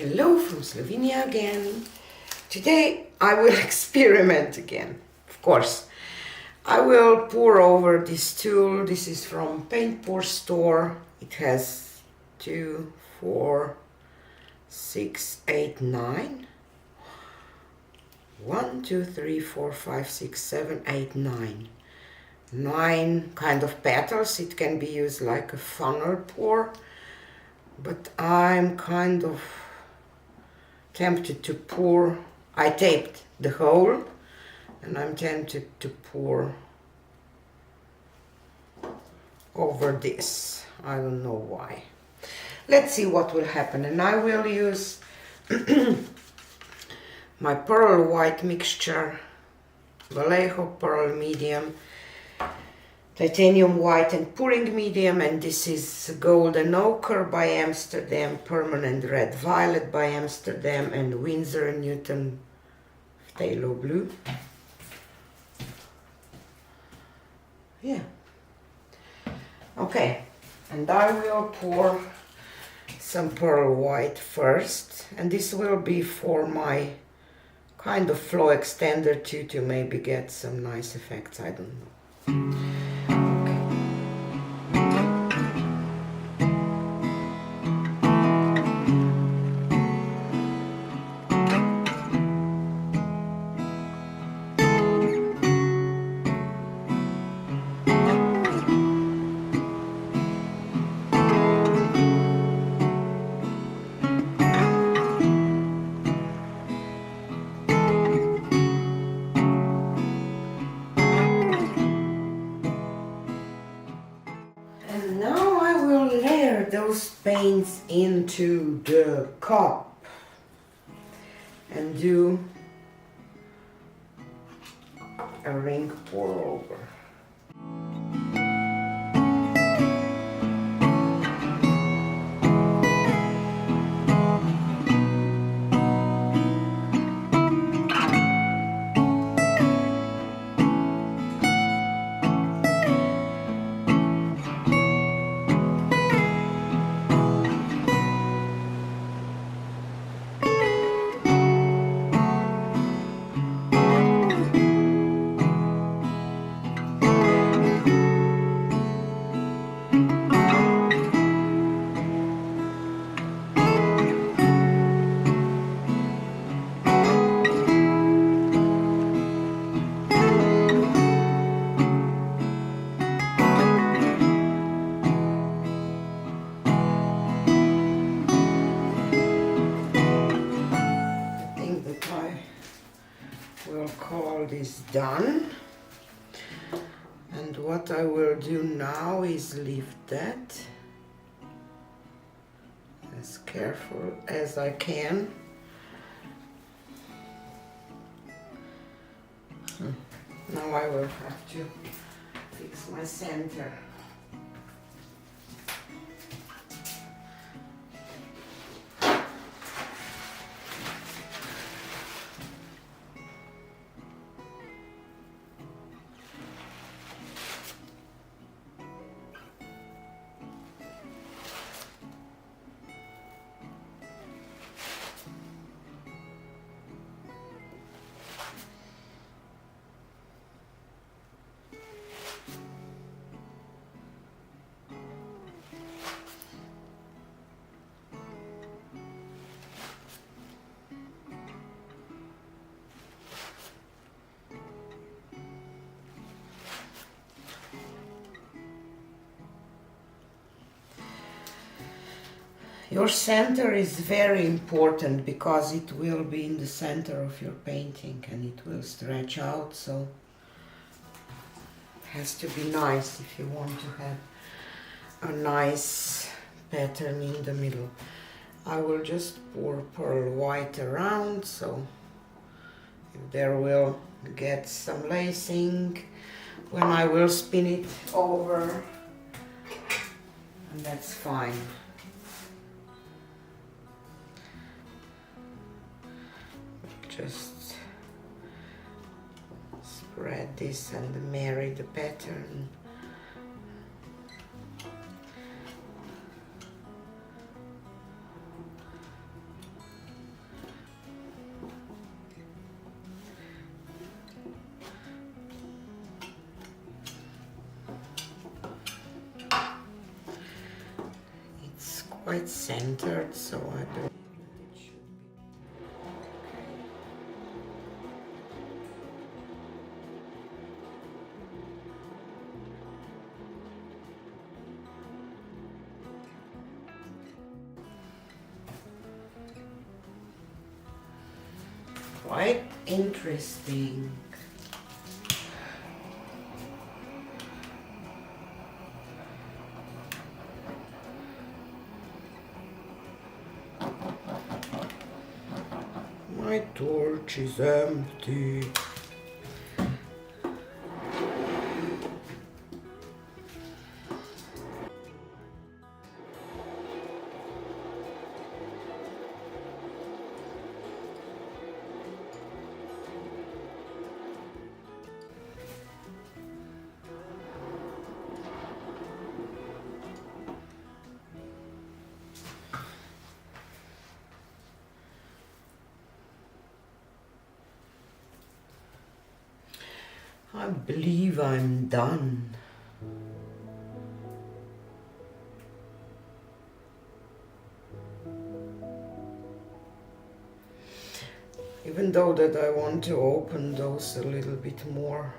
Hello from Slovenia again. Today I will experiment again, of course. I will pour over this tool. This is from Paint Pour Store. It has 2, 4, 6, 8, 9. 1, 2, 3, 4, 5, 6, 7, 8, 9. 9 kind of petals. It can be used like a funnel pour, but I'm kind of tempted to pour. I taped the hole and I'm tempted to pour over this. I don't know why. Let's see what will happen. And I will use my pearl white mixture, Vallejo pearl medium, titanium white and pouring medium, and this is golden ochre by Amsterdam, permanent red violet by Amsterdam, and Winsor & Newton phthalo blue. Yeah. Okay, and I will pour some pearl white first, and this will be for my kind of flow extender too, to maybe get some nice effects. I don't know. And now I will layer those paints into the cup and do a ring pour over. We'll call this done, and what I will do now is lift that as careful as I can. Now I will have to fix my center. Your center is very important because it will be in the center of your painting and it will stretch out, so it has to be nice if you want to have a nice pattern in the middle. I will just pour pearl white around, so there will get some lacing when I will spin it over, and that's fine. Just spread this and marry the pattern. quite centered, so I believe that it should be okay. Quite interesting. My torch is empty. I believe I'm done. Even though that I want to open those a little bit more.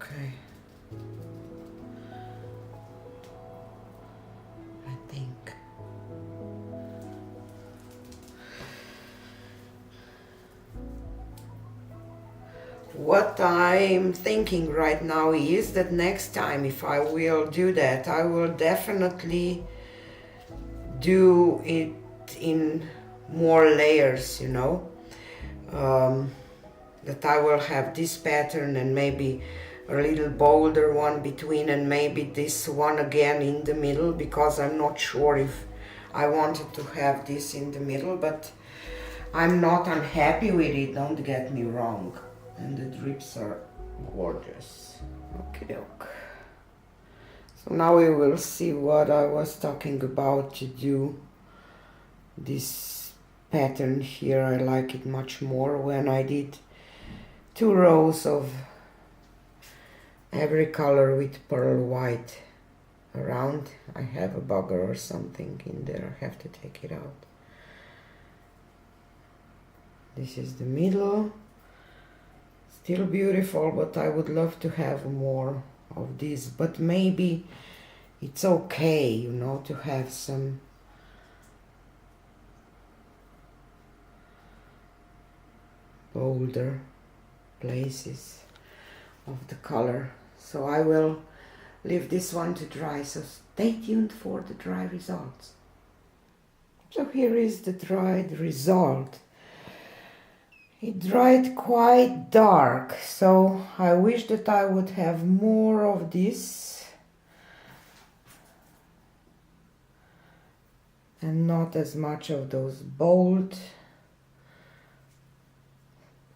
Okay. I think. What I'm thinking right now is that next time if I will do that, I will definitely do it in more layers, you know. That I will have this pattern and maybe a little bolder one between and maybe this one again in the middle, because I'm not sure if I wanted to have this in the middle, but I'm not unhappy with it, don't get me wrong. And the drips are gorgeous. Okay, okay. So now we will see what I was talking about to do. This pattern here, I like it much more when I did 2 rows of every color with pearl white around. I have a bugger or something in there, I have to take it out. This is the middle. Still beautiful, but I would love to have more of this. But maybe it's okay, you know, to have some bolder places of the color. So I will leave this one to dry, so stay tuned for the dry results. So here is the dried result. It dried quite dark, so I wish that I would have more of this and not as much of those bold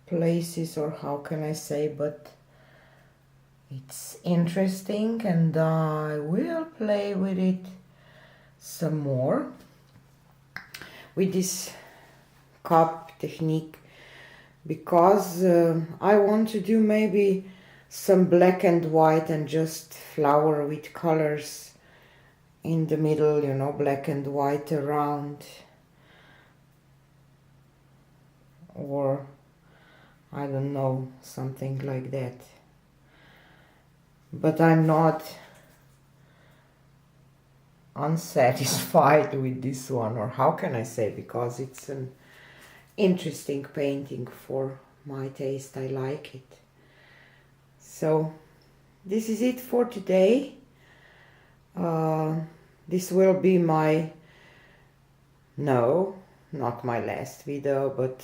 places, or how can I say, but it's interesting and I will play with it some more with this cup technique, because I want to do maybe some black and white and just flower with colors in the middle, you know, black and white around, or I don't know, something like that. But I'm not unsatisfied with this one, or how can I say, because it's an interesting painting for my taste. I like it. So this is it for today. This will be my, no, not my last video, but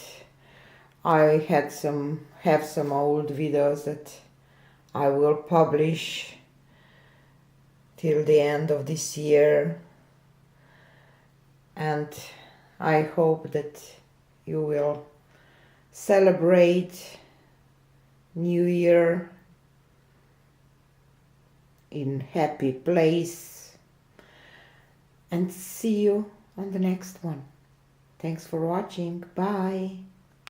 I have some old videos that I will publish till the end of this year, and I hope that you will celebrate New Year in happy place and see you on the next one. Thanks for watching. Bye.